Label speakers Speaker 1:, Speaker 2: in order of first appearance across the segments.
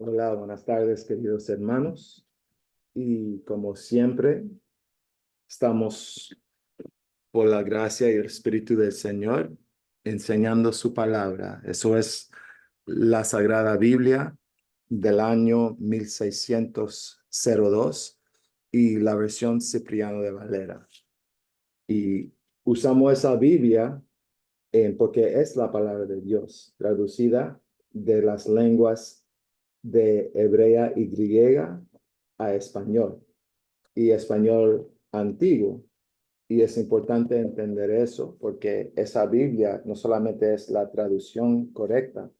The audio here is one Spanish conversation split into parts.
Speaker 1: Hola, buenas tardes, queridos hermanos. Y como siempre, estamos por la gracia y el Espíritu del Señor enseñando su palabra. Eso es la Sagrada Biblia del año 1602 y la versión Cipriano de Valera. Y usamos esa Biblia porque es la palabra de Dios, traducida de las lenguas de hebrea y griega a español y español antiguo. Y es importante entender eso porque esa Biblia no solamente es la traducción correcta,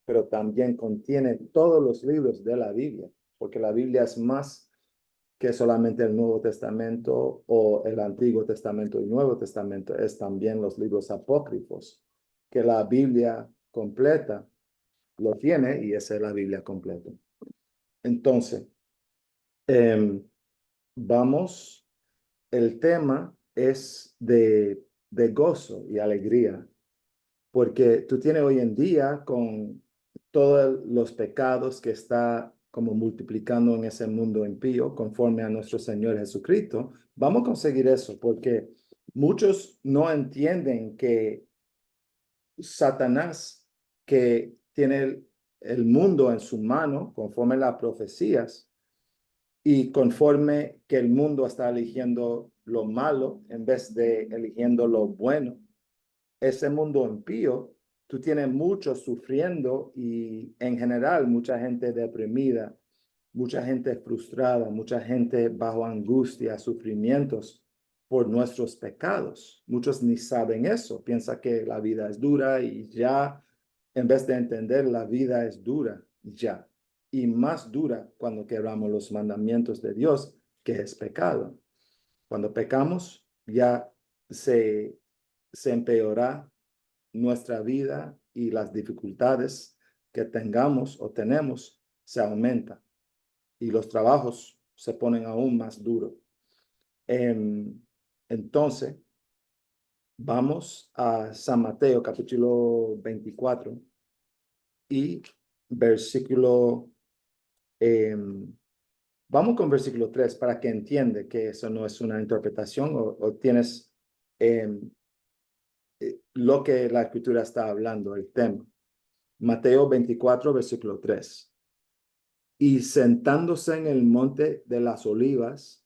Speaker 1: pero también contiene todos los libros de la Biblia, porque la Biblia es más que solamente el Nuevo Testamento o el Antiguo Testamento y Nuevo Testamento, es también los libros apócrifos, que la Biblia completa lo tiene y esa es la Biblia completa. Entonces, eh, vamos, el tema es de gozo y alegría, porque tú tienes hoy en día con todos los pecados que está como multiplicando en ese mundo impío conforme a nuestro Señor Jesucristo, vamos a conseguir eso, porque muchos no entienden que Satanás, que tiene el mundo en su mano, conforme a las profecías, y conforme que el mundo está eligiendo lo malo en vez de eligiendo lo bueno, ese mundo impío, tú tienes muchos sufriendo y en general mucha gente deprimida, mucha gente frustrada, mucha gente bajo angustia, sufrimientos por nuestros pecados. Muchos ni saben eso, piensan que la vida es dura y ya, en vez de entender la vida es dura ya. Y más dura cuando quebramos los mandamientos de Dios, que es pecado. Cuando pecamos, ya se empeora nuestra vida y las dificultades que tengamos o tenemos se aumentan y los trabajos se ponen aún más duros. Entonces, vamos a San Mateo capítulo 24 y versículo, eh, vamos con versículo 3 para que entiende que eso no es una interpretación o tienes eh, lo que la escritura está hablando, el tema. Mateo 24, versículo 3. Y sentándose en el monte de las olivas,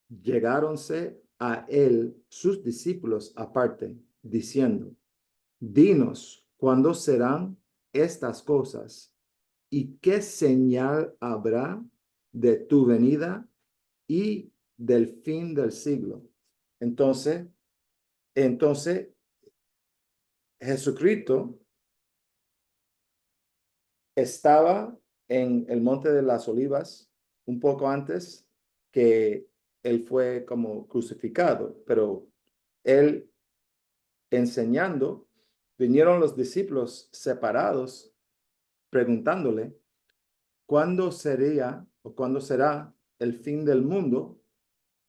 Speaker 1: llegáronse a él sus discípulos aparte, diciendo, dinos, ¿cuándo serán estas cosas? ¿Y qué señal habrá de tu venida y del fin del siglo? Entonces, Jesucristo estaba en el Monte de las Olivas un poco antes que él fue como crucificado, pero él enseñando, vinieron los discípulos separados preguntándole, ¿cuándo sería o cuándo será el fin del mundo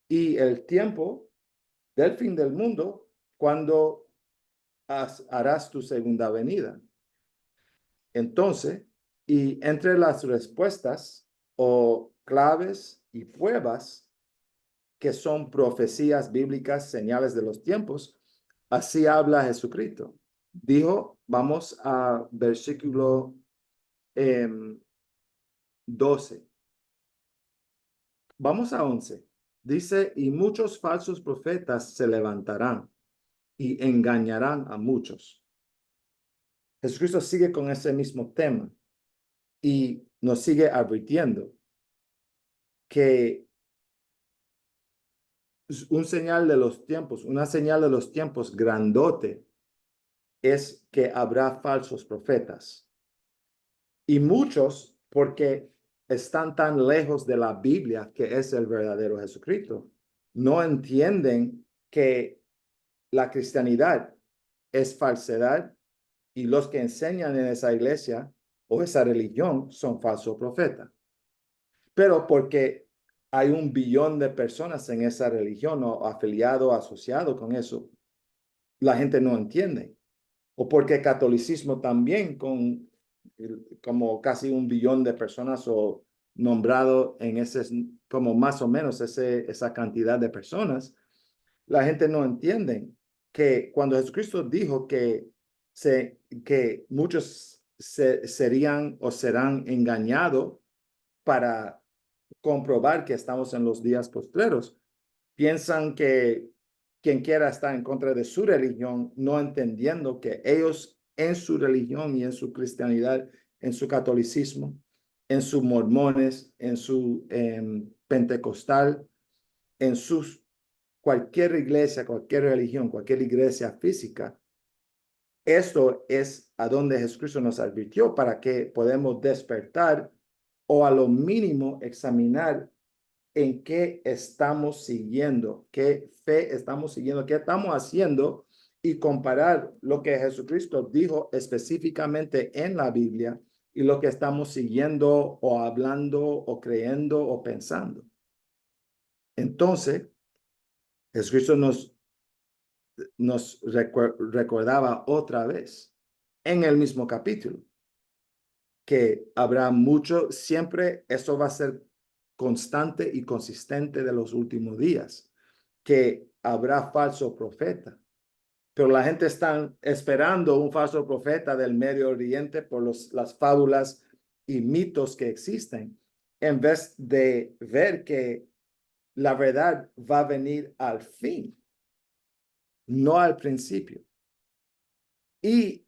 Speaker 1: y el tiempo del fin del mundo cuando harás tu segunda venida? Entonces, y entre las respuestas o claves y pruebas que son profecías bíblicas, señales de los tiempos, así habla Jesucristo. Dijo, vamos a versículo 12. Vamos a 11. Dice, y muchos falsos profetas se levantarán y engañarán a muchos. Jesucristo sigue con ese mismo tema y nos sigue advirtiendo que un señal de los tiempos, una señal de los tiempos grandote es que habrá falsos profetas. Y muchos, porque están tan lejos de la Biblia, que es el verdadero Jesucristo, no entienden que la cristianidad es falsedad y los que enseñan en esa iglesia o esa religión son falsos profetas. Pero porque hay 1 billón de personas en esa religión o afiliado o asociado con eso, la gente no entiende. O porque el catolicismo también con como casi 1 billón de personas o nombrado en ese, como más o menos esa cantidad de personas, la gente no entiende que cuando Jesucristo dijo que muchos serían o serán engañados para comprobar que estamos en los días postreros, piensan que quien quiera estar en contra de su religión, no entendiendo que ellos en su religión y en su cristianidad, en su catolicismo, en sus mormones, en su pentecostal, en sus cualquier iglesia, cualquier religión, cualquier iglesia física, esto es a donde Jesucristo nos advirtió para que podamos despertar o a lo mínimo examinar en qué estamos siguiendo, qué fe estamos siguiendo, qué estamos haciendo y comparar lo que Jesucristo dijo específicamente en la Biblia y lo que estamos siguiendo o hablando o creyendo o pensando. Entonces, Jesucristo nos recordaba otra vez en el mismo capítulo que habrá mucho, siempre eso va a ser constante y consistente de los últimos días, que habrá falso profeta. Pero la gente está esperando un falso profeta del Medio Oriente por las fábulas y mitos que existen, en vez de ver que la verdad va a venir al fin, no al principio. Y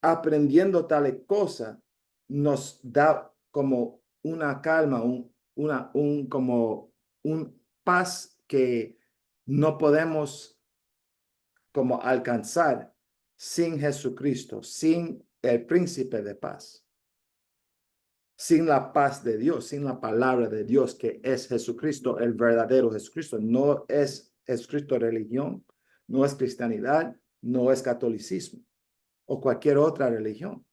Speaker 1: aprendiendo tal cosa nos da como una calma, como un paz que no podemos como alcanzar sin Jesucristo, sin el príncipe de paz, sin la paz de Dios, sin la palabra de Dios que es Jesucristo, el verdadero Jesucristo. No es Jesucristo religión, no es cristianidad, no es catolicismo o cualquier otra religión.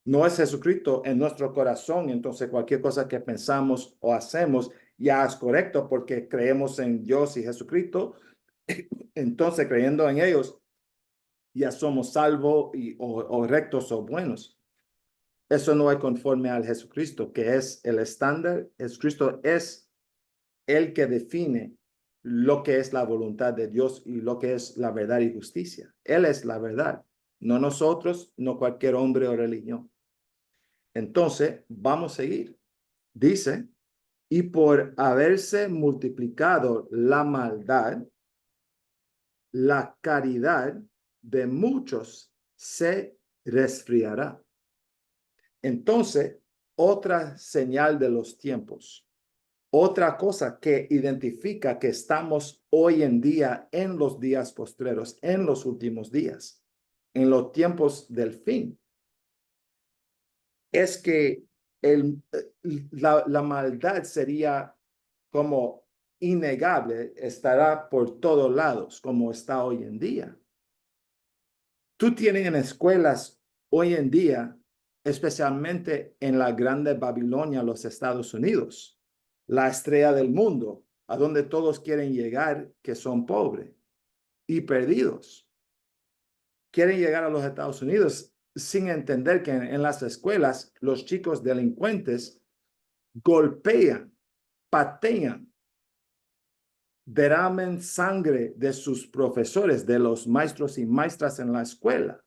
Speaker 1: No es Jesucristo en nuestro corazón, entonces cualquier cosa que pensamos o hacemos ya es correcto porque creemos en Dios y Jesucristo. Entonces, creyendo en ellos, ya somos salvos o rectos o buenos. Eso no es conforme al Jesucristo, que es el estándar. Jesucristo es el que define lo que es la voluntad de Dios y lo que es la verdad y justicia. Él es la verdad, no nosotros, no cualquier hombre o religión. Entonces, vamos a seguir. Dice, y por haberse multiplicado la maldad, la caridad de muchos se resfriará. Entonces, otra señal de los tiempos, otra cosa que identifica que estamos hoy en día en los días postreros, en los últimos días, en los tiempos del fin, es que la maldad sería como innegable, estará por todos lados, como está hoy en día. Tú tienes en escuelas hoy en día, especialmente en la Grande Babilonia, los Estados Unidos, la estrella del mundo, a donde todos quieren llegar, que son pobres y perdidos. Quieren llegar a los Estados Unidos sin entender que en las escuelas los chicos delincuentes golpean, patean, derraman sangre de sus profesores, de los maestros y maestras en la escuela.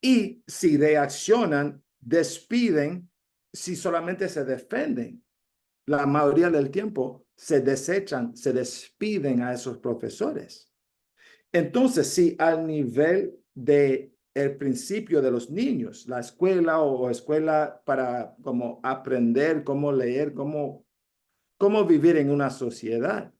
Speaker 1: Y si reaccionan, despiden si solamente se defienden. La mayoría del tiempo se desechan, se despiden a esos profesores. Entonces, si al nivel de el principio de los niños, la escuela o escuela para como aprender, cómo leer, cómo vivir en una sociedad,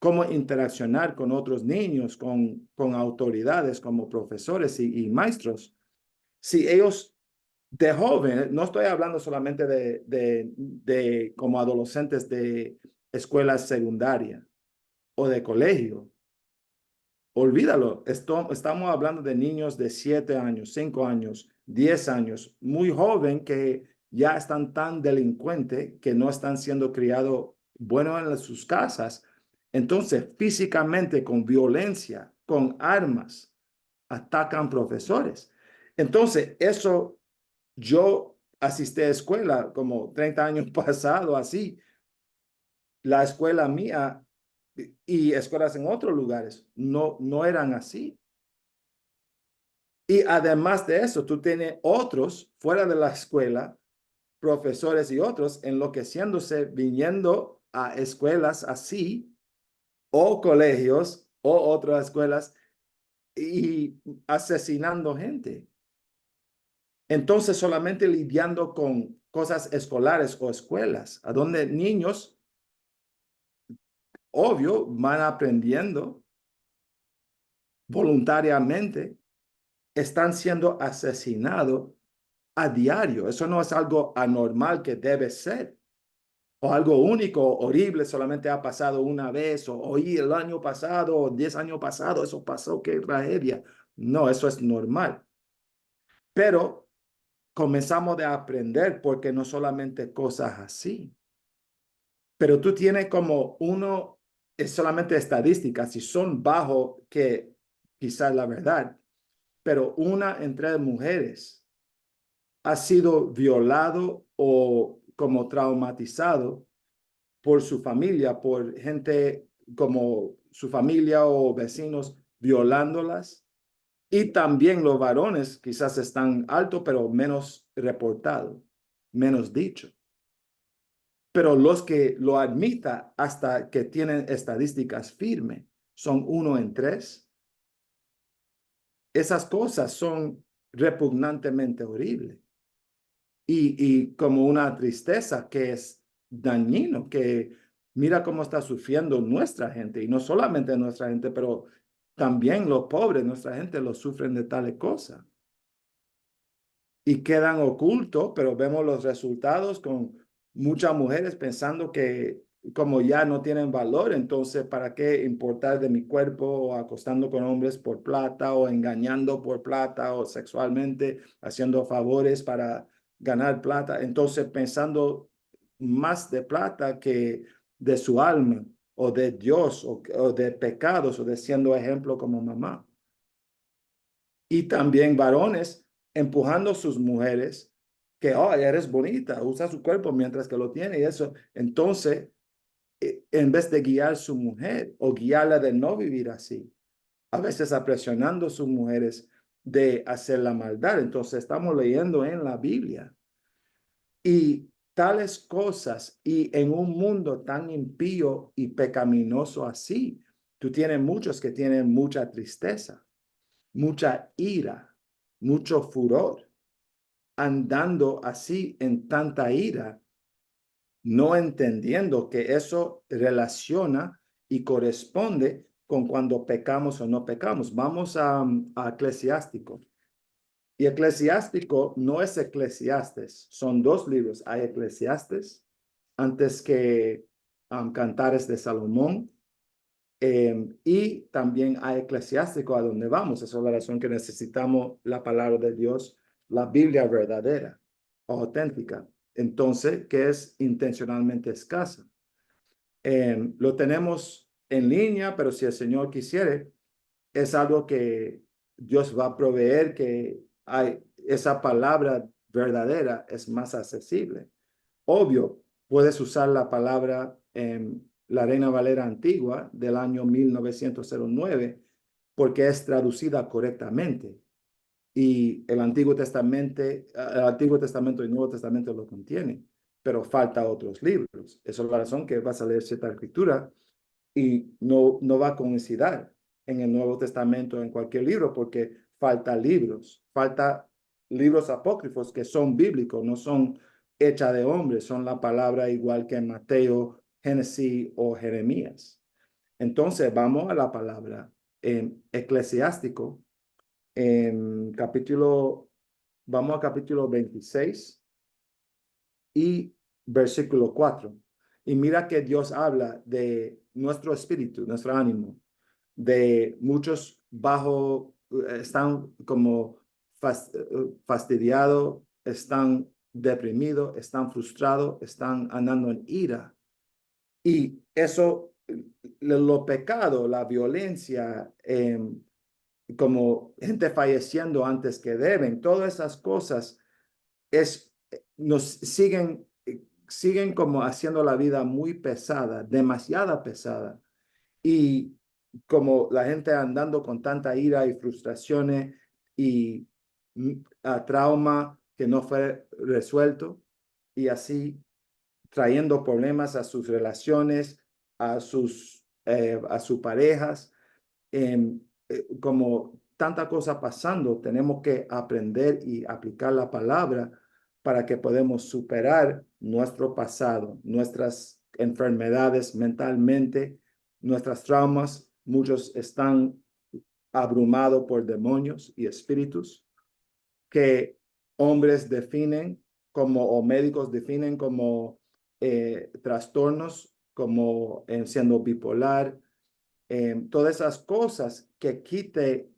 Speaker 1: cómo interaccionar con otros niños, con autoridades como profesores y maestros. Si ellos de jóvenes, no estoy hablando solamente de como adolescentes de escuela secundaria o de colegio, olvídalo, estamos hablando de niños de 7 años, 5 años, 10 años, muy joven que ya están tan delincuentes que no están siendo criados bueno en sus casas. Entonces, físicamente, con violencia, con armas, atacan profesores. Entonces, eso, yo asistí a escuela como 30 años pasado, así. La escuela mía y escuelas en otros lugares no eran así. Y además de eso, tú tienes otros fuera de la escuela, profesores y otros enloqueciéndose, viniendo a escuelas así, o colegios, o otras escuelas, y asesinando gente. Entonces, solamente lidiando con cosas escolares o escuelas, a donde niños, obvio, van aprendiendo voluntariamente, están siendo asesinados a diario. Eso no es algo anormal que debe ser, o algo único, horrible, solamente ha pasado una vez, o oí el año pasado, o 10 años pasado, eso pasó, qué tragedia. No, eso es normal. Pero comenzamos a aprender porque no solamente cosas así, pero tú tienes como uno, es solamente estadísticas, si son bajo que quizás la verdad, pero una entre mujeres ha sido violado o como traumatizado por su familia, por gente como su familia o vecinos violándolas. Y también los varones quizás están altos, pero menos reportado, menos dicho. Pero los que lo admita hasta que tienen estadísticas firmes son 1 en 3. Esas cosas son repugnantemente horribles. Y como una tristeza que es dañino, que mira cómo está sufriendo nuestra gente, y no solamente nuestra gente, pero también los pobres, nuestra gente, lo sufren de tales cosas. Y quedan ocultos, pero vemos los resultados con muchas mujeres pensando que como ya no tienen valor, entonces ¿para qué importar de mi cuerpo o acostando con hombres por plata o engañando por plata o sexualmente haciendo favores para ganar plata? Entonces pensando más de plata que de su alma o de Dios o de pecados o de siendo ejemplo como mamá. Y también varones empujando a sus mujeres que, oh, eres bonita, usa su cuerpo mientras que lo tiene y eso. Entonces, en vez de guiar a su mujer o guiarla de no vivir así, a veces presionando a sus mujeres de hacer la maldad. Entonces, estamos leyendo en la Biblia y tales cosas y en un mundo tan impío y pecaminoso así, tú tienes muchos que tienen mucha tristeza, mucha ira, mucho furor, andando así en tanta ira, no entendiendo que eso relaciona y corresponde con cuando pecamos o no pecamos. Vamos a Eclesiástico. Y Eclesiástico no es Eclesiastes, son dos libros. Hay Eclesiastes antes que Cantares de Salomón. Y también hay Eclesiástico a donde vamos. Esa es la razón que necesitamos la palabra de Dios, la Biblia verdadera, auténtica. Entonces, que es intencionalmente escasa. Lo tenemos en línea, pero si el Señor quisiere, es algo que Dios va a proveer, que hay, esa palabra verdadera es más accesible. Obvio, puedes usar la palabra la Reina Valera antigua del año 1909 porque es traducida correctamente y el Antiguo Testamento y el Nuevo Testamento lo contienen, pero falta otros libros. Esa es la razón que vas a leer cierta escritura y no va a coincidir en el Nuevo Testamento en cualquier libro porque falta libros apócrifos que son bíblicos, no son hechas de hombres, son la palabra igual que en Mateo, Génesis o Jeremías. Entonces vamos a la palabra en Eclesiástico, en vamos a capítulo 26 y versículo 4. Y mira que Dios habla de nuestro espíritu, nuestro ánimo, de muchos están como fastidiados, están deprimidos, están frustrados, están andando en ira. Y eso, lo pecado, la violencia, como gente falleciendo antes que deben. Todas esas cosas nos siguen como haciendo la vida muy pesada, demasiada pesada. Y como la gente andando con tanta ira y frustraciones y trauma que no fue resuelto, y así trayendo problemas a sus relaciones, a sus parejas, como tanta cosa pasando, tenemos que aprender y aplicar la palabra para que podamos superar nuestro pasado, nuestras enfermedades mentalmente, nuestras traumas. Muchos están abrumados por demonios y espíritus que hombres definen como, o médicos definen como trastornos, como siendo bipolar, todas esas cosas que quite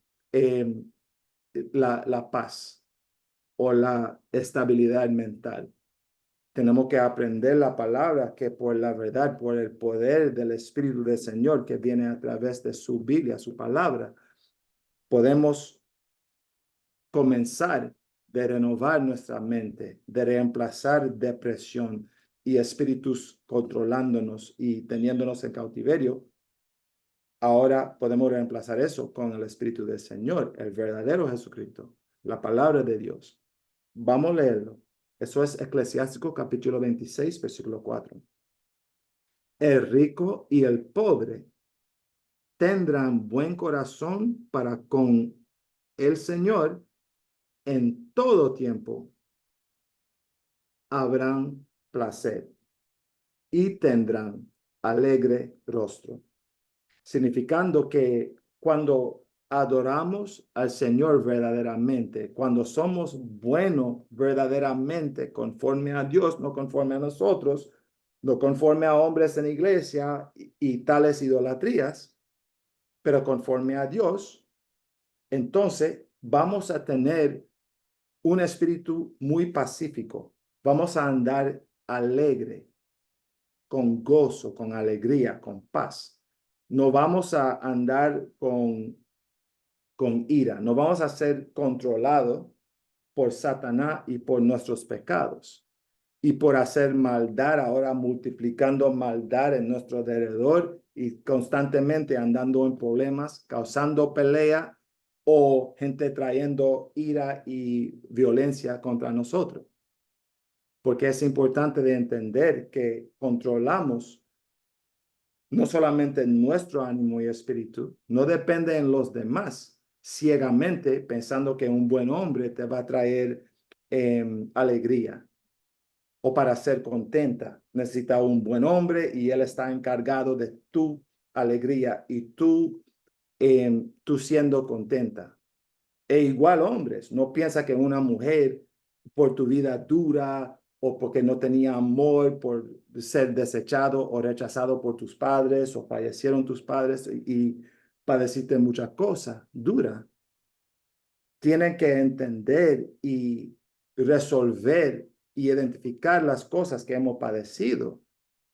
Speaker 1: la paz o la estabilidad mental. Tenemos que aprender la palabra que por la verdad, por el poder del Espíritu del Señor que viene a través de su Biblia, su palabra, podemos comenzar de renovar nuestra mente, de reemplazar depresión y espíritus controlándonos y teniéndonos en cautiverio. Ahora podemos reemplazar eso con el Espíritu del Señor, el verdadero Jesucristo, la palabra de Dios. Vamos a leerlo. Eso es Eclesiástico capítulo 26, versículo 4. El rico y el pobre tendrán buen corazón para con el Señor en todo tiempo. Habrán placer y tendrán alegre rostro, significando que cuando adoramos al Señor verdaderamente, cuando somos buenos verdaderamente conforme a Dios, no conforme a nosotros, no conforme a hombres en iglesia y tales idolatrías, pero conforme a Dios, entonces vamos a tener un espíritu muy pacífico, vamos a andar alegre, con gozo, con alegría, con paz. No vamos a andar con ira, no vamos a ser controlados por Satanás y por nuestros pecados y por hacer maldad, ahora multiplicando maldad en nuestro alrededor y constantemente andando en problemas, causando pelea o gente trayendo ira y violencia contra nosotros. Porque es importante de entender que controlamos no solamente nuestro ánimo y espíritu, no depende en los demás ciegamente pensando que un buen hombre te va a traer alegría o para ser contenta. Necesita un buen hombre y él está encargado de tu alegría y tú siendo contenta. E igual hombres, no piensa que una mujer por tu vida dura o porque no tenía amor, por ser desechado o rechazado por tus padres o fallecieron tus padres y padeciste muchas cosas duras. Tienen que entender y resolver y identificar las cosas que hemos padecido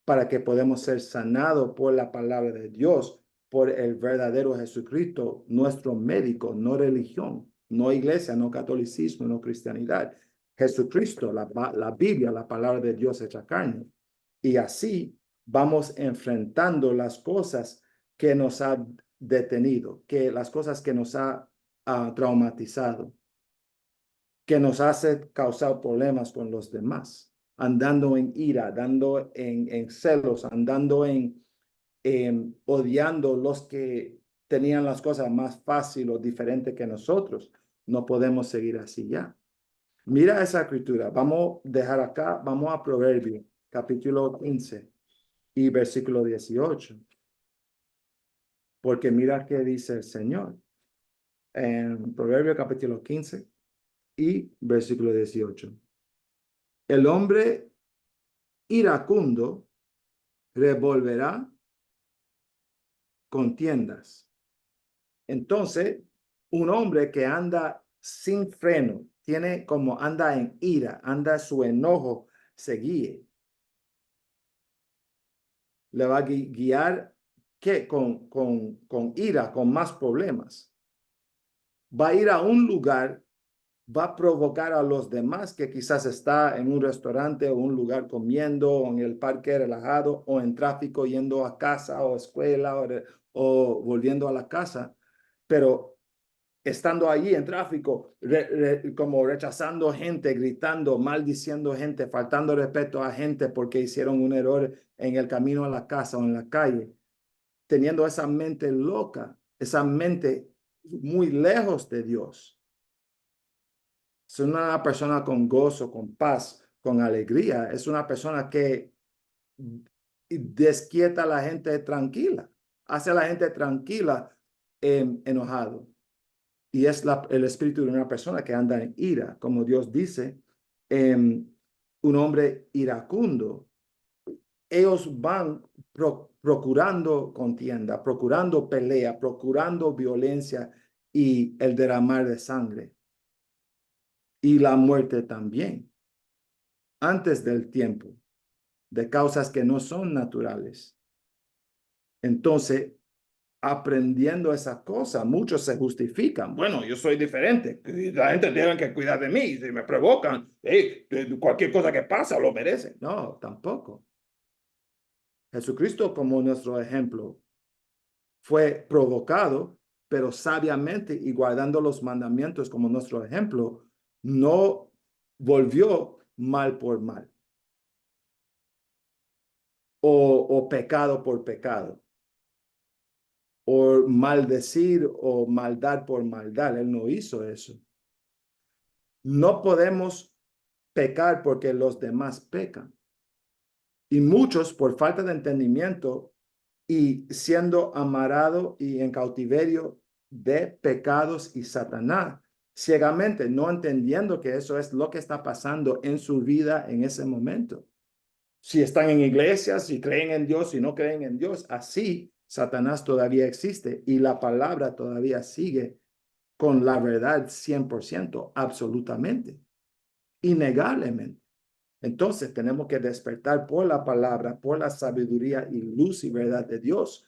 Speaker 1: para que podamos ser sanados por la palabra de Dios, por el verdadero Jesucristo, nuestro médico, no religión, no iglesia, no catolicismo, no cristianidad. Jesucristo, la Biblia, la palabra de Dios hecha carne. Y así vamos enfrentando las cosas que nos ha detenido, que las cosas que nos ha traumatizado, que nos hace causar problemas con los demás, andando en ira, andando en celos, andando odiando los que tenían las cosas más fáciles o diferentes que nosotros. No podemos seguir así ya. Mira esa escritura. Vamos a dejar acá, vamos a Proverbios, capítulo 15 y versículo 18. Porque mira qué dice el Señor. En Proverbios capítulo 15 y versículo 18. El hombre iracundo revolverá contiendas. Entonces, un hombre que anda sin freno, tiene como anda en ira, anda su enojo, se guíe. Le va a guiar ¿qué? Con ira, con más problemas. va a ir a un lugar, va a provocar a los demás que quizás está en un restaurante o un lugar comiendo, o en el parque relajado, o en tráfico yendo a casa o escuela o volviendo a la casa, pero estando allí en tráfico, como rechazando gente, gritando, maldiciendo gente, faltando respeto a gente porque hicieron un error en el camino a la casa o en la calle, teniendo esa mente loca, esa mente muy lejos de Dios. Es una persona con gozo, con paz, con alegría. Es una persona que desquieta a la gente tranquila, hace a la gente tranquila, enojado. Y es el espíritu de una persona que anda en ira, como Dios dice, un hombre iracundo. Ellos van procurando contienda, procurando pelea, procurando violencia y el derramar de sangre. Y la muerte también, antes del tiempo, de causas que no son naturales. Entonces, aprendiendo esa cosa, muchos se justifican. Bueno, yo soy diferente. La gente tiene que cuidar de mí. Si me provocan, cualquier cosa que pasa lo merece. No, tampoco. Jesucristo, como nuestro ejemplo, fue provocado, pero sabiamente y guardando los mandamientos como nuestro ejemplo, no volvió mal por mal o pecado por pecado o maldecir o maldad por maldad. Él no hizo eso. No podemos pecar porque los demás pecan. Y muchos, por falta de entendimiento y siendo amarrado y en cautiverio de pecados y Satanás, ciegamente, no entendiendo que eso es lo que está pasando en su vida en ese momento. Si están en iglesias, si creen en Dios, si no creen en Dios, así Satanás todavía existe y la palabra todavía sigue con la verdad 100%, absolutamente, innegablemente. Entonces tenemos que despertar por la palabra, por la sabiduría y luz y verdad de Dios,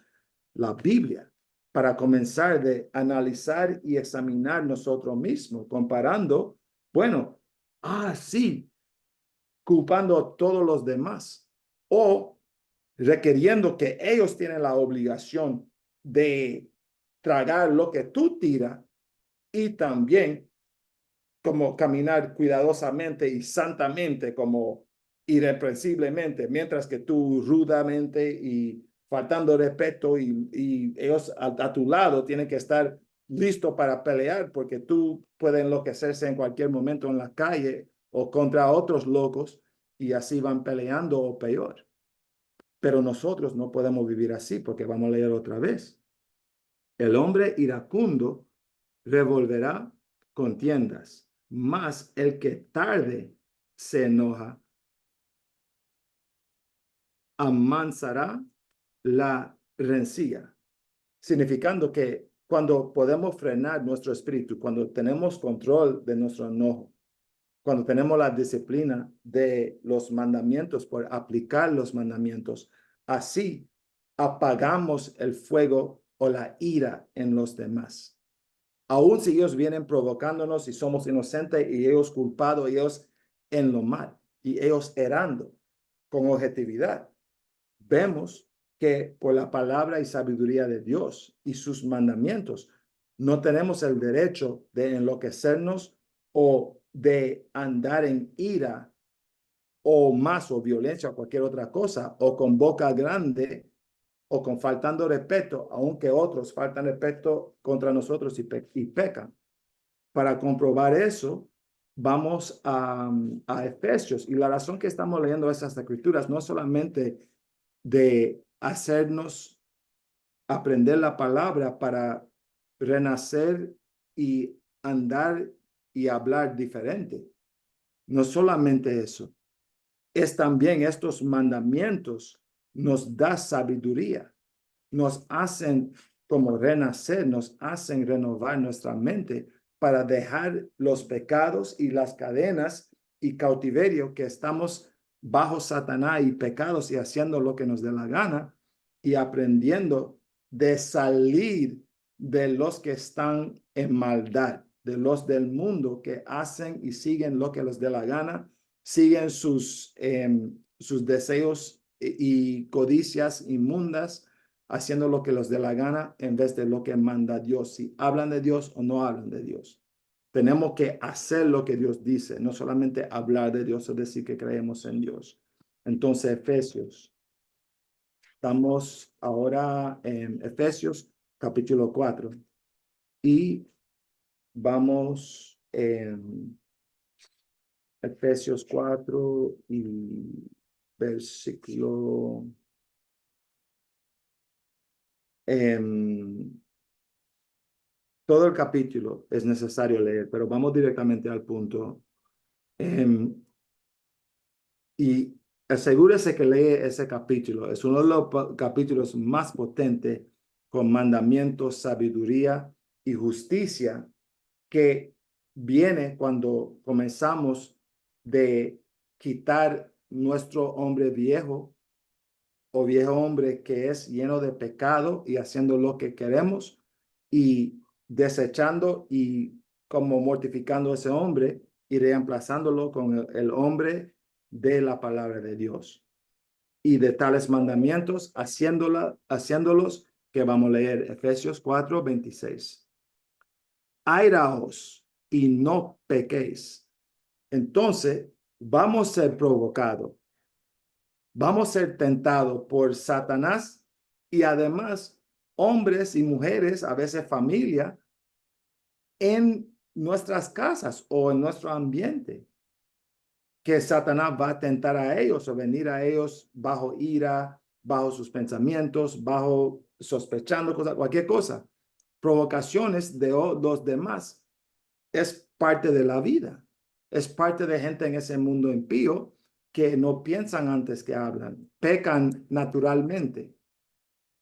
Speaker 1: la Biblia, para comenzar de analizar y examinar nosotros mismos, comparando, bueno, sí, culpando a todos los demás o requiriendo que ellos tienen la obligación de tragar lo que tú tiras y también como caminar cuidadosamente y santamente, como irreprensiblemente, mientras que tú rudamente y faltando respeto y ellos a tu lado tienen que estar listos para pelear porque tú puedes enloquecerse en cualquier momento en la calle o contra otros locos y así van peleando o peor. Pero nosotros no podemos vivir así porque vamos a leer otra vez. El hombre iracundo revolverá contiendas, mas el que tarde se enoja, amansará la rencilla, significando que cuando podemos frenar nuestro espíritu, cuando tenemos control de nuestro enojo, cuando tenemos la disciplina de los mandamientos por aplicar los mandamientos, así apagamos el fuego o la ira en los demás. Aún si ellos vienen provocándonos y somos inocentes y ellos culpados, ellos en lo mal y ellos errando con objetividad, vemos que por la palabra y sabiduría de Dios y sus mandamientos, no tenemos el derecho de enloquecernos o de andar en ira o más o violencia o cualquier otra cosa o con boca grande o con faltando respeto, aunque otros faltan respeto contra nosotros y pecan. Para comprobar eso, vamos a Efesios. Y la razón que estamos leyendo esas escrituras no es solamente de hacernos aprender la palabra para renacer y andar y hablar diferente. No solamente eso, es también estos mandamientos nos da sabiduría, nos hacen como renacer, nos hacen renovar nuestra mente para dejar los pecados y las cadenas y cautiverio que estamos bajo Satanás y pecados y haciendo lo que nos dé la gana y aprendiendo de salir de los que están en maldad, de los del mundo que hacen y siguen lo que les dé la gana, siguen sus deseos y codicias inmundas, haciendo lo que les dé la gana en vez de lo que manda Dios, si hablan de Dios o no hablan de Dios. Tenemos que hacer lo que Dios dice, no solamente hablar de Dios o decir que creemos en Dios. Entonces, Efesios. Estamos ahora en Efesios capítulo 4 y vamos en Efesios 4 y versículo todo el capítulo es necesario leer, pero vamos directamente al punto. Y asegúrese que lee ese capítulo. Es uno de los capítulos más potentes con mandamientos, sabiduría y justicia que viene cuando comenzamos de quitar nuestro hombre viejo o viejo hombre que es lleno de pecado y haciendo lo que queremos y desechando y como mortificando a ese hombre y reemplazándolo con el hombre de la palabra de Dios. Y de tales mandamientos, haciéndolos que vamos a leer Efesios 4:26. Airaos y no pequéis. Entonces, vamos a ser provocados, vamos a ser tentados por Satanás y además hombres y mujeres, a veces familia, en nuestras casas o en nuestro ambiente, que Satanás va a tentar a ellos o venir a ellos bajo ira, bajo sus pensamientos, bajo sospechando cosas, cualquier cosa. Provocaciones de los demás es parte de la vida. Es parte de gente en ese mundo impío que no piensan antes que hablan, pecan naturalmente.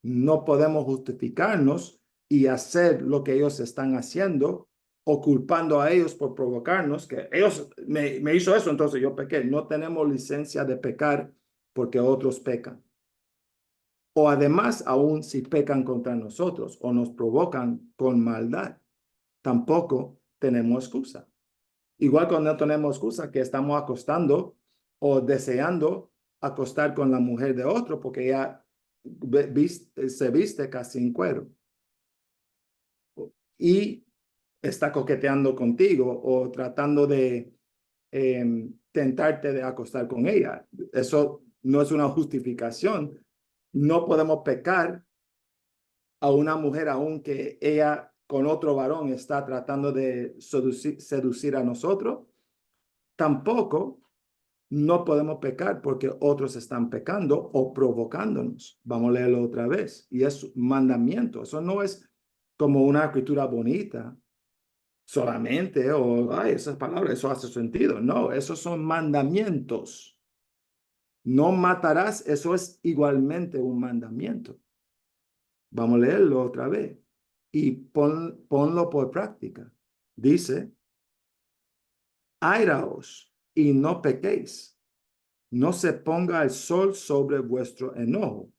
Speaker 1: No podemos justificarnos y hacer lo que ellos están haciendo o culpando a ellos por provocarnos, que ellos me hizo eso, entonces yo pequé. No tenemos licencia de pecar porque otros pecan. O además, aún si pecan contra nosotros o nos provocan con maldad, tampoco tenemos excusa. Igual cuando no tenemos excusa que estamos acostando o deseando acostar con la mujer de otro porque ella se viste casi en cuero y está coqueteando contigo o tratando de tentarte de acostar con ella. Eso no es una justificación. No podemos pecar a una mujer aunque ella con otro varón está tratando de seducir a nosotros. Tampoco no podemos pecar porque otros están pecando o provocándonos. Vamos a leerlo otra vez. Y es mandamiento. Eso no es como una escritura bonita solamente o, ay, esas palabras, eso hace sentido. No, esos son mandamientos. No matarás, eso es igualmente un mandamiento. Vamos a leerlo otra vez y ponlo por práctica. Dice, airaos y no pequéis. No se ponga el sol sobre vuestro enojo.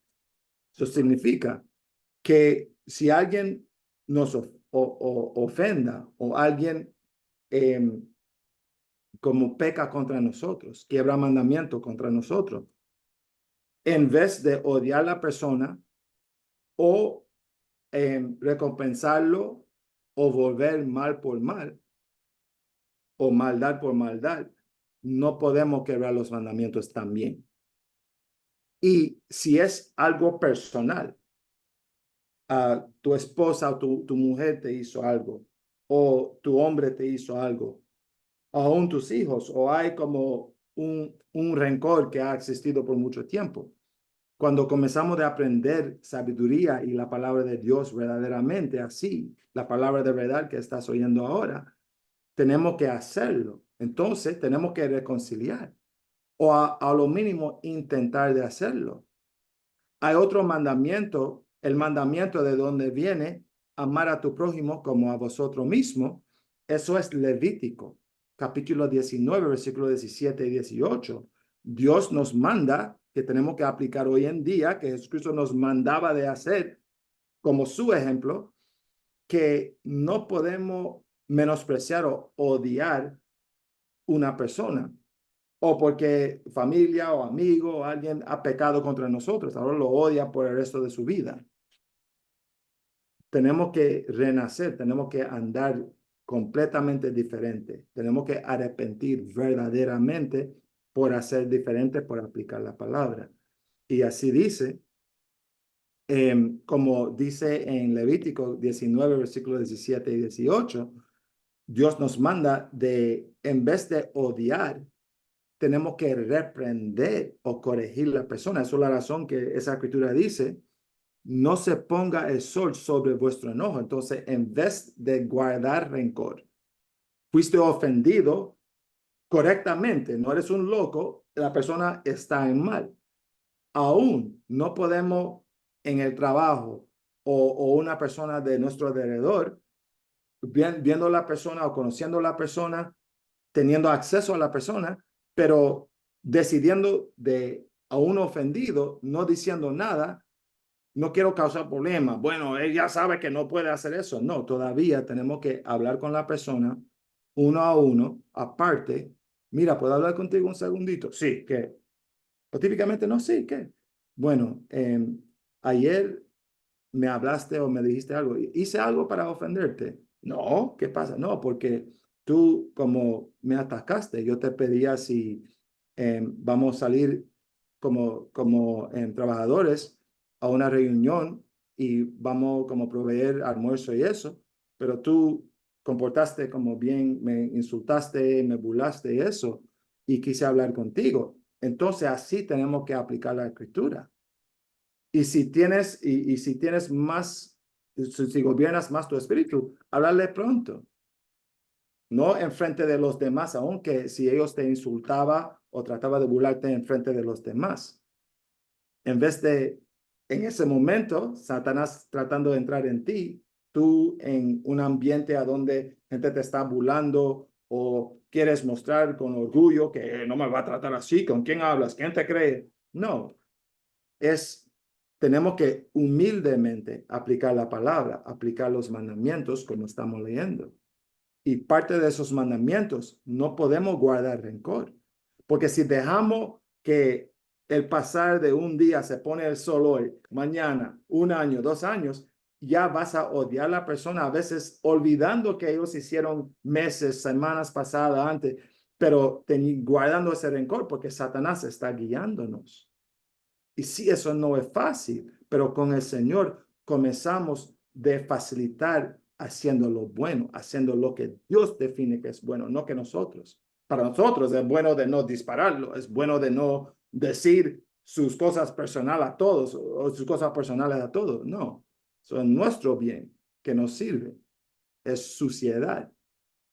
Speaker 1: Eso significa que si alguien nos ofenda o alguien como peca contra nosotros, quiebra mandamiento contra nosotros, en vez de odiar a la persona o recompensarlo o volver mal por mal o maldad por maldad, no podemos quebrar los mandamientos también. Y si es algo personal, tu esposa o tu mujer te hizo algo, o tu hombre te hizo algo, aún tus hijos, o hay como un rencor que ha existido por mucho tiempo. Cuando comenzamos de aprender sabiduría y la palabra de Dios verdaderamente así, la palabra de verdad que estás oyendo ahora, tenemos que hacerlo. Entonces tenemos que reconciliar o a lo mínimo intentar de hacerlo. Hay otro mandamiento, el mandamiento de donde viene amar a tu prójimo como a vosotros mismos. Eso es Levítico, capítulo 19, versículos 17 y 18. Dios nos manda, que tenemos que aplicar hoy en día, que Jesucristo nos mandaba de hacer como su ejemplo, que no podemos menospreciar o odiar una persona, o porque familia o amigo o alguien ha pecado contra nosotros, ahora lo odia por el resto de su vida. Tenemos que renacer, tenemos que andar completamente diferente, tenemos que arrepentir verdaderamente por hacer diferente, por aplicar la palabra. Y así dice, como dice en Levítico 19, versículos 17 y 18, Dios nos manda de, en vez de odiar, tenemos que reprender o corregir la persona. Esa es la razón que esa escritura dice, no se ponga el sol sobre vuestro enojo. Entonces, en vez de guardar rencor, fuiste ofendido correctamente, no eres un loco, la persona está en mal. Aún no podemos en el trabajo o una persona de nuestro alrededor, viendo la persona o conociendo la persona, teniendo acceso a la persona, pero decidiendo de a uno ofendido, no diciendo nada, no quiero causar problemas. Bueno, ella sabe que no puede hacer eso. No, todavía tenemos que hablar con la persona uno a uno, aparte. Mira, ¿puedo hablar contigo un segundito? Sí, ¿qué? O típicamente no, sí, ¿qué? Bueno, ayer me hablaste o me dijiste algo. ¿Hice algo para ofenderte? No, ¿qué pasa? No, porque tú como me atacaste, yo te pedía si vamos a salir como trabajadores a una reunión y vamos como proveer almuerzo y eso, pero tú comportaste como bien, me insultaste, me burlaste y eso, y quise hablar contigo. Entonces así tenemos que aplicar la escritura. Y si tienes más, si gobiernas más tu espíritu, háblale pronto, no enfrente de los demás, aunque si ellos te insultaban o trataba de burlarte enfrente de los demás. En vez de, en ese momento, Satanás tratando de entrar en ti, tú en un ambiente a donde gente te está burlando o quieres mostrar con orgullo que no me va a tratar así, ¿con quién hablas? ¿Quién te cree? No, tenemos que humildemente aplicar la palabra, aplicar los mandamientos como estamos leyendo. Y parte de esos mandamientos no podemos guardar rencor, porque si dejamos que el pasar de un día se pone el sol hoy, mañana, un año, 2 años, ya vas a odiar a la persona, a veces olvidando que ellos hicieron meses, semanas pasadas antes, pero guardando ese rencor porque Satanás está guiándonos. Y sí, eso no es fácil, pero con el Señor comenzamos de facilitar haciendo lo bueno, haciendo lo que Dios define que es bueno, no que nosotros. Para nosotros es bueno de no dispararlo, es bueno de no decir sus cosas personales a todos o sus cosas personales a todos. No, eso es nuestro bien que nos sirve, es suciedad.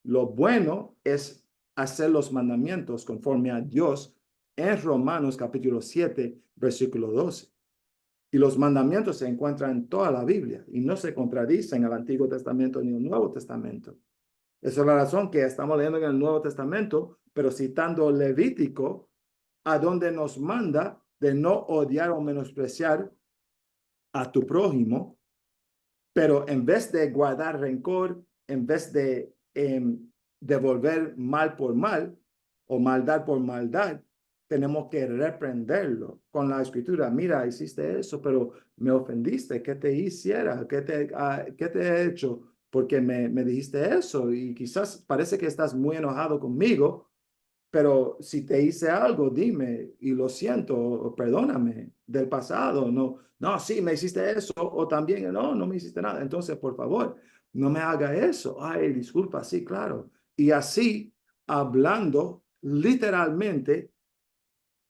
Speaker 1: Lo bueno es hacer los mandamientos conforme a Dios en Romanos capítulo 7, versículo 12. Y los mandamientos se encuentran en toda la Biblia y no se contradicen en el Antiguo Testamento ni en el Nuevo Testamento. Esa es la razón que estamos leyendo en el Nuevo Testamento, pero citando Levítico, a donde nos manda de no odiar o menospreciar a tu prójimo, pero en vez de guardar rencor, en vez de devolver mal por mal o maldad por maldad, tenemos que reprenderlo con la escritura. Mira, hiciste eso, pero me ofendiste. ¿Qué te hiciera? ¿Qué te he hecho? Porque me dijiste eso y quizás parece que estás muy enojado conmigo, pero si te hice algo, dime y lo siento, o perdóname del pasado. No, no, sí, me hiciste eso, o también, no, no me hiciste nada. Entonces, por favor, no me haga eso. Ay, disculpa, sí, claro. Y así, hablando literalmente,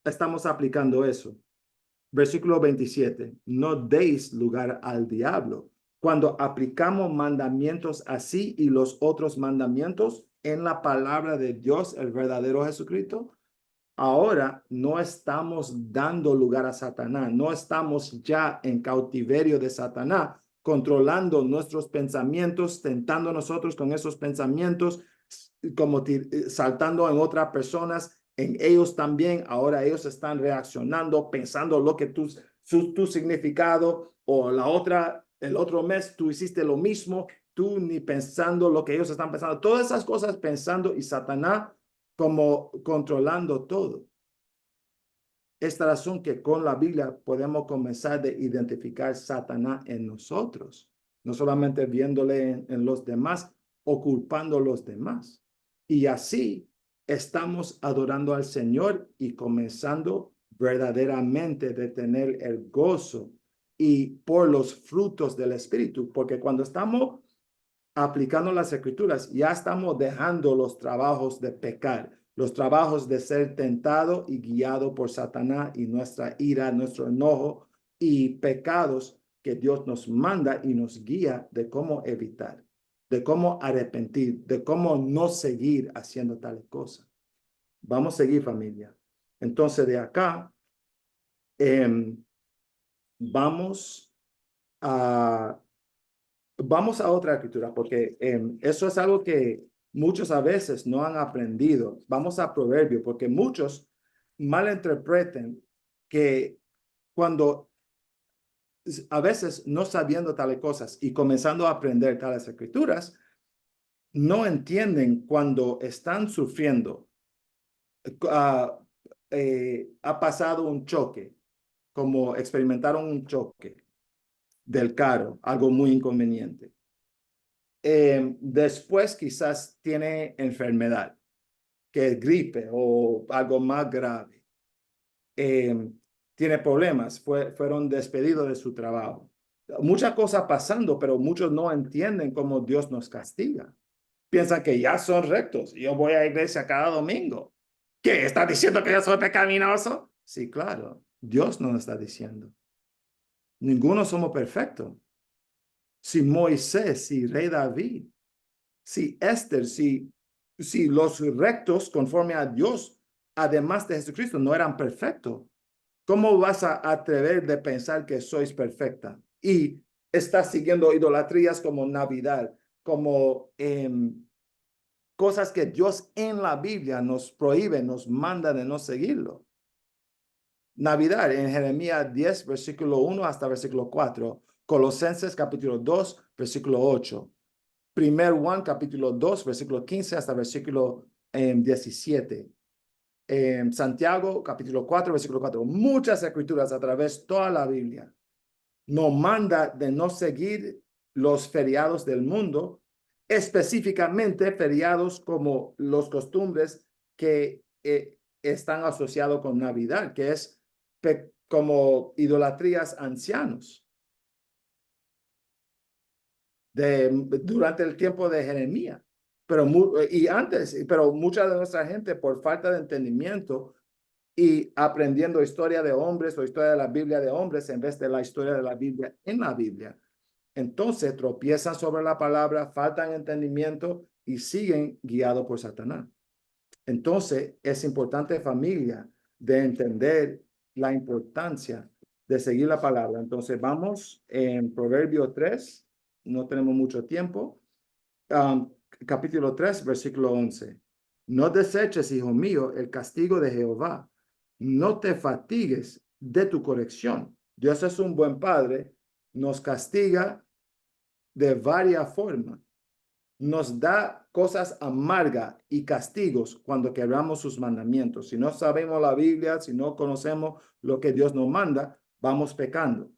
Speaker 1: estamos aplicando eso. Versículo 27, no deis lugar al diablo. Cuando aplicamos mandamientos así y los otros mandamientos en la palabra de Dios, el verdadero Jesucristo, ahora no estamos dando lugar a Satanás, no estamos ya en cautiverio de Satanás, controlando nuestros pensamientos, tentando nosotros con esos pensamientos, como saltando en otras personas, en ellos también. Ahora ellos están reaccionando, pensando lo que tu significado, o el otro mes tú hiciste lo mismo, tú ni pensando lo que ellos están pensando. Todas esas cosas pensando y Satanás como controlando todo. Esta razón que con la Biblia podemos comenzar a identificar Satanás en nosotros, no solamente viéndole en los demás o culpando a los demás. Y así estamos adorando al Señor y comenzando verdaderamente de tener el gozo y por los frutos del Espíritu, porque cuando estamos aplicando las escrituras, ya estamos dejando los trabajos de pecar, los trabajos de ser tentado y guiado por Satanás y nuestra ira, nuestro enojo y pecados que Dios nos manda y nos guía de cómo evitar, de cómo arrepentir, de cómo no seguir haciendo tales cosas. Vamos a seguir, familia. Entonces, de acá, vamos a Vamos a otra escritura, porque eso es algo que muchos a veces no han aprendido. Vamos a Proverbio, porque muchos malinterpreten que cuando a veces no sabiendo tales cosas y comenzando a aprender tales escrituras, no entienden cuando están sufriendo. Uh, ha pasado un choque, como experimentaron un choque del carro, algo muy inconveniente. Después quizás tiene enfermedad, que es gripe o algo más grave. Tiene problemas, fueron despedidos de su trabajo. Muchas cosas pasando, pero muchos no entienden cómo Dios nos castiga. Piensan que ya son rectos. Yo voy a la iglesia cada domingo. ¿Qué? ¿Estás diciendo que yo soy pecaminoso? Sí, claro. Dios no nos está diciendo. Ninguno somos perfectos. Si Moisés, si Rey David, si Esther, si los rectos conforme a Dios, además de Jesucristo, no eran perfectos, ¿cómo vas a atrever de pensar que sois perfecta? Y estás siguiendo idolatrías como Navidad, como cosas que Dios en la Biblia nos prohíbe, nos manda de no seguirlo. Navidad en Jeremías 10, versículo 1 hasta versículo 4. Colosenses capítulo 2, versículo 8. Primer Juan capítulo 2, versículo 15 hasta versículo 17. Santiago capítulo 4, versículo 4. Muchas escrituras a través de toda la Biblia nos manda de no seguir los feriados del mundo, específicamente feriados como los costumbres que están asociados con Navidad, que es como idolatrías ancianos. Durante el tiempo de Jeremías, y antes, pero mucha de nuestra gente por falta de entendimiento y aprendiendo historia de hombres o historia de la Biblia de hombres en vez de la historia de la Biblia en la Biblia, entonces tropiezan sobre la palabra, faltan entendimiento y siguen guiados por Satanás. Entonces es importante, familia, de entender la importancia de seguir la palabra. Entonces vamos en Proverbio 3, no tenemos mucho tiempo. Capítulo 3, versículo 11. No deseches, hijo mío, el castigo de Jehová. No te fatigues de tu corrección. Dios es un buen padre, nos castiga de varias formas. Nos da cosas amargas y castigos cuando quebramos sus mandamientos. Si no sabemos la Biblia, si no conocemos lo que Dios nos manda, vamos pecando.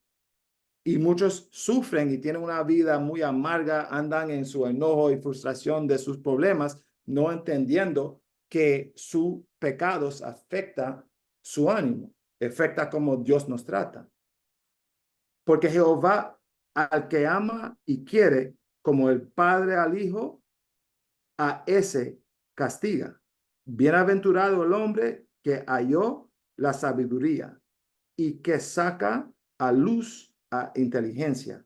Speaker 1: Y muchos sufren y tienen una vida muy amarga, andan en su enojo y frustración de sus problemas, no entendiendo que sus pecados afectan su ánimo, afecta como Dios nos trata. Porque Jehová al que ama y quiere, como el padre al hijo, a ese castiga. Bienaventurado el hombre que halló la sabiduría y que saca a luz a inteligencia.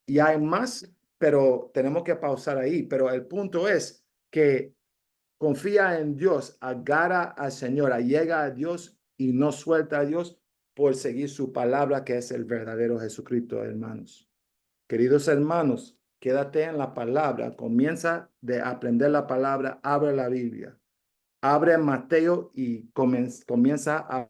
Speaker 1: Y hay más, pero tenemos que pausar ahí. Pero el punto es que confía en Dios, agarra al Señor, llega a Dios y no suelta a Dios por seguir su palabra, que es el verdadero Jesucristo, hermanos. Queridos hermanos, quédate en la palabra, comienza de aprender la palabra, abre la Biblia, abre Mateo y comienza a